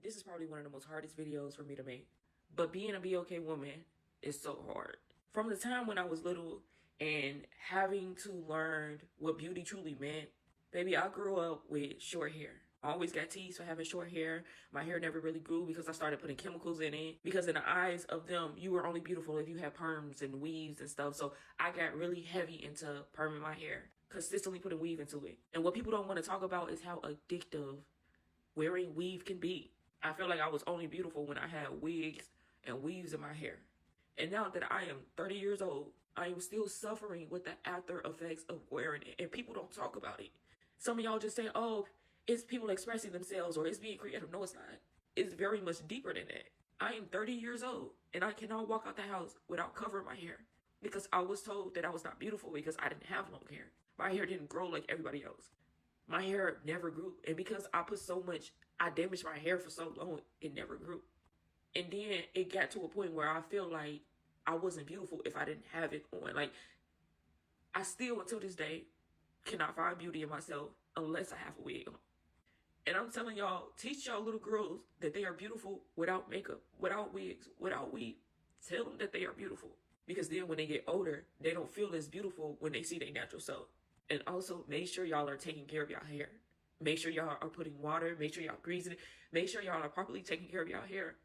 This is probably one of the most hardest videos for me to make. But being a BOK woman is so hard. From the time when I was little and having to learn what beauty truly meant, baby, I grew up with short hair. I always got teased for having short hair. My hair never really grew because I started putting chemicals in it. Because in the eyes of them, you were only beautiful if you had perms and weaves and stuff. So I got really heavy into perming my hair, consistently putting weave into it. And what people don't want to talk about is how addictive wearing weave can be. I feel like I was only beautiful when I had wigs and weaves in my hair. And now that I am 30 years old, I am still suffering with the after effects of wearing it. And people don't talk about it. Some of y'all just say, oh, it's people expressing themselves or it's being creative. No, it's not. It's very much deeper than that. I am 30 years old and I cannot walk out the house without covering my hair because I was told that I was not beautiful because I didn't have long hair. My hair didn't grow like everybody else. My hair never grew. And because I damaged my hair for so long, it never grew. And then it got to a point where I feel like I wasn't beautiful if I didn't have it on. Like, I still, until this day, cannot find beauty in myself unless I have a wig on. And I'm telling y'all, teach y'all little girls that they are beautiful without makeup, without wigs, without weave. Tell them that they are beautiful. Because then when they get older, they don't feel as beautiful when they see their natural self. And also, make sure y'all are taking care of y'all hair. Make sure y'all are putting water. Make sure y'all greasing it. Make sure y'all are properly taking care of y'all hair.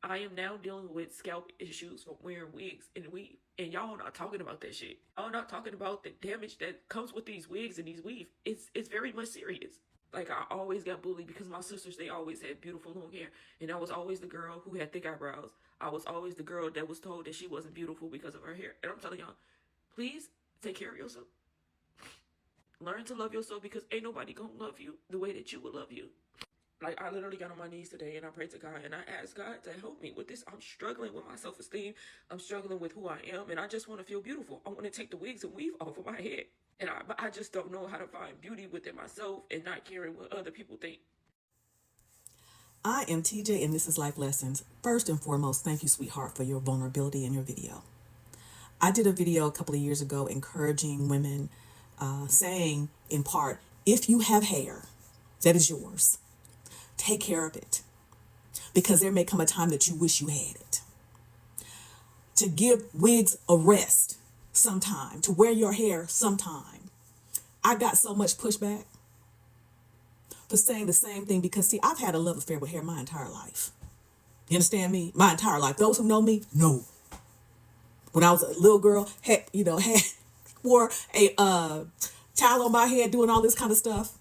I am now dealing with scalp issues from wearing wigs and weave. And y'all not talking about that shit. Y'all not talking about the damage that comes with these wigs and these weave. It's very much serious. Like, I always got bullied because my sisters, they always had beautiful long hair. And I was always the girl who had thick eyebrows. I was always the girl that was told that she wasn't beautiful because of her hair. And I'm telling y'all, please take care of yourself. Learn to love yourself because ain't nobody gonna love you the way that you would love you. Like, I literally got on my knees today and I prayed to God and I asked God to help me with this. I'm struggling with my self-esteem. I'm struggling with who I am and I just want to feel beautiful. I want to take the wigs and weave off of my head. And I just don't know how to find beauty within myself and not caring what other people think. I am TJ and this is Life Lessons. First and foremost, thank you, sweetheart, for your vulnerability in your video. I did a video a couple of years ago encouraging women, saying in part, if you have hair that is yours, take care of it because there may come a time that you wish you had it. To give wigs a rest sometime, to wear your hair sometime. I got so much pushback for saying the same thing because, see, I've had a love affair with hair my entire life. You understand me? My entire life. Those who know me know. When I was a little girl, wore a towel on my head doing all this kind of stuff.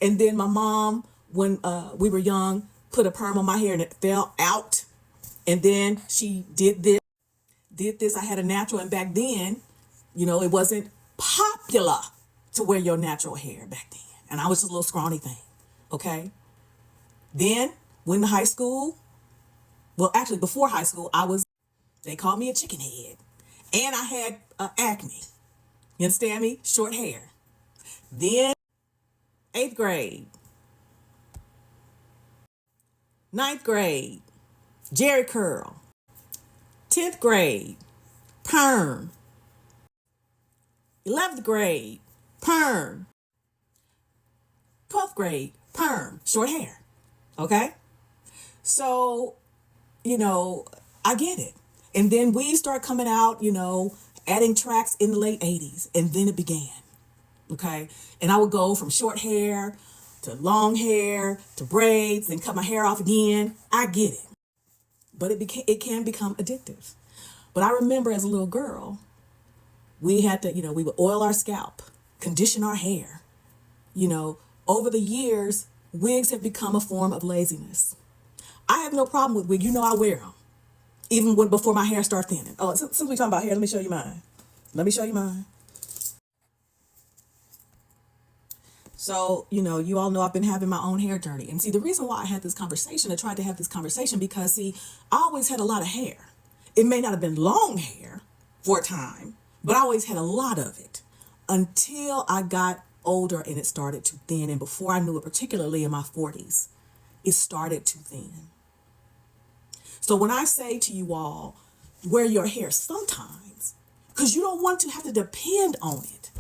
And then my mom, when we were young, put a perm on my hair and it fell out. And then she did this. I had a natural, and back then, it wasn't popular to wear your natural hair back then. And I was just a little scrawny thing, okay? Then, when in high school, well, actually before high school, they called me a chicken head. And I had acne. You understand me? Short hair. Then, 8th grade, 9th grade, Jerry curl. 10th grade, perm. 11th grade, perm. 12th grade, perm, short hair. Okay? So, I get it. And then weaves start coming out, adding tracks in the late 80s. And then it began. Okay? And I would go from short hair to long hair to braids and cut my hair off again. I get it. But it can become addictive. But I remember as a little girl, we had to, we would oil our scalp, condition our hair. Over the years, wigs have become a form of laziness. I have no problem with wigs. I wear them. Even before my hair starts thinning. Oh, since we're talking about hair, let me show you mine. So, you all know I've been having my own hair journey. And see, the reason why I had this conversation, I tried to have this conversation because, see, I always had a lot of hair. It may not have been long hair for a time, but I always had a lot of it until I got older and it started to thin. And before I knew it, particularly in my 40s, it started to thin. So when I say to you all, wear your hair sometimes, because you don't want to have to depend on it.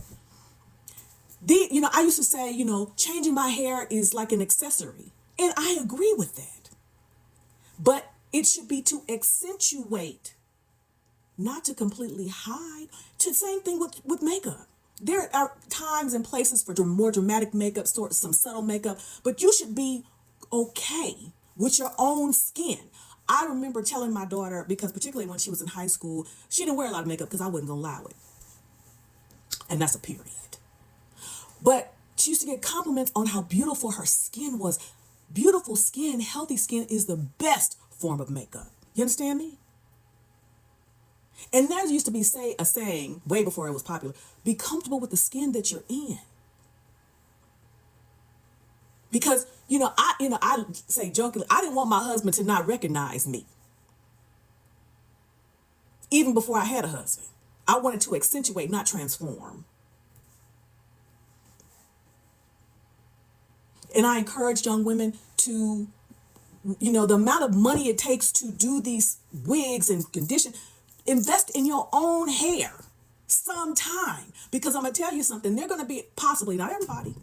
I used to say, changing my hair is like an accessory. And I agree with that. It should be to accentuate, not to completely hide. To same thing with makeup. There are times and places for more dramatic makeup, some subtle makeup, but you should be okay with your own skin. I remember telling my daughter, because particularly when she was in high school, she didn't wear a lot of makeup because I wasn't gonna allow it. And that's a period. But she used to get compliments on how beautiful her skin was. Beautiful skin, healthy skin is the best form of makeup. You understand me? And there used to be a saying way before it was popular: be comfortable with the skin that you're in. Because I say jokingly, I didn't want my husband to not recognize me. Even before I had a husband, I wanted to accentuate, not transform. And I encourage young women to, the amount of money it takes to do these wigs and condition, invest in your own hair sometime. Because I'm going to tell you something, they're going to be, possibly not everybody,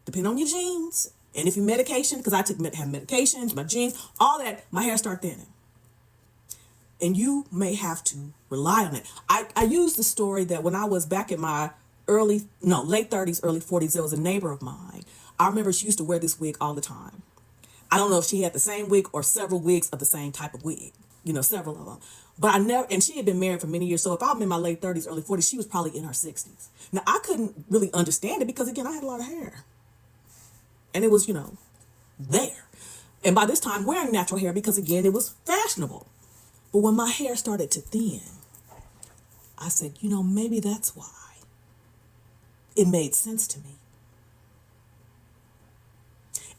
depending on your genes. And if you medication, because I have medications, my genes, all that, my hair start thinning. And you may have to rely on it. I use the story that when I was back in my late 30s, early 40s, there was a neighbor of mine. I remember she used to wear this wig all the time. I don't know if she had the same wig or several wigs of the same type of wig, several of them. But and she had been married for many years. So if I'm in my late 30s, early 40s, she was probably in her 60s. Now, I couldn't really understand it because, again, I had a lot of hair. And it was, there. And by this time, wearing natural hair because, again, it was fashionable. But when my hair started to thin, I said, maybe that's why. It made sense to me.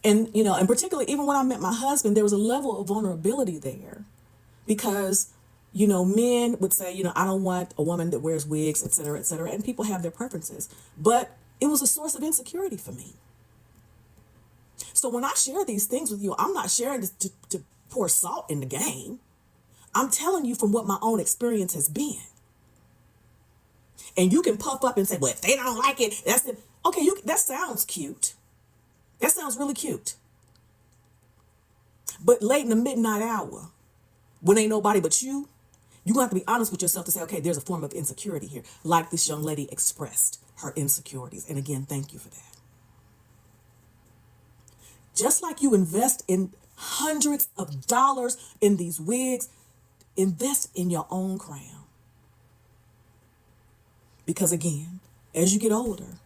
And, and particularly even when I met my husband, there was a level of vulnerability there because, men would say, I don't want a woman that wears wigs, et cetera, and people have their preferences. But it was a source of insecurity for me. So when I share these things with you, I'm not sharing this to pour salt in the game. I'm telling you from what my own experience has been. And you can puff up and say, well, if they don't like it, that's it. Okay, that sounds cute. That sounds really cute. But late in the midnight hour, when ain't nobody but you, you're going to have to be honest with yourself to say, okay, there's a form of insecurity here, like this young lady expressed her insecurities. And again, thank you for that. Just like you invest in hundreds of dollars in these wigs, invest in your own crown. Because again, as you get older,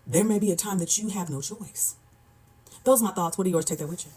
there may be a time that you have no choice. Those are my thoughts. What are yours? Take that with you.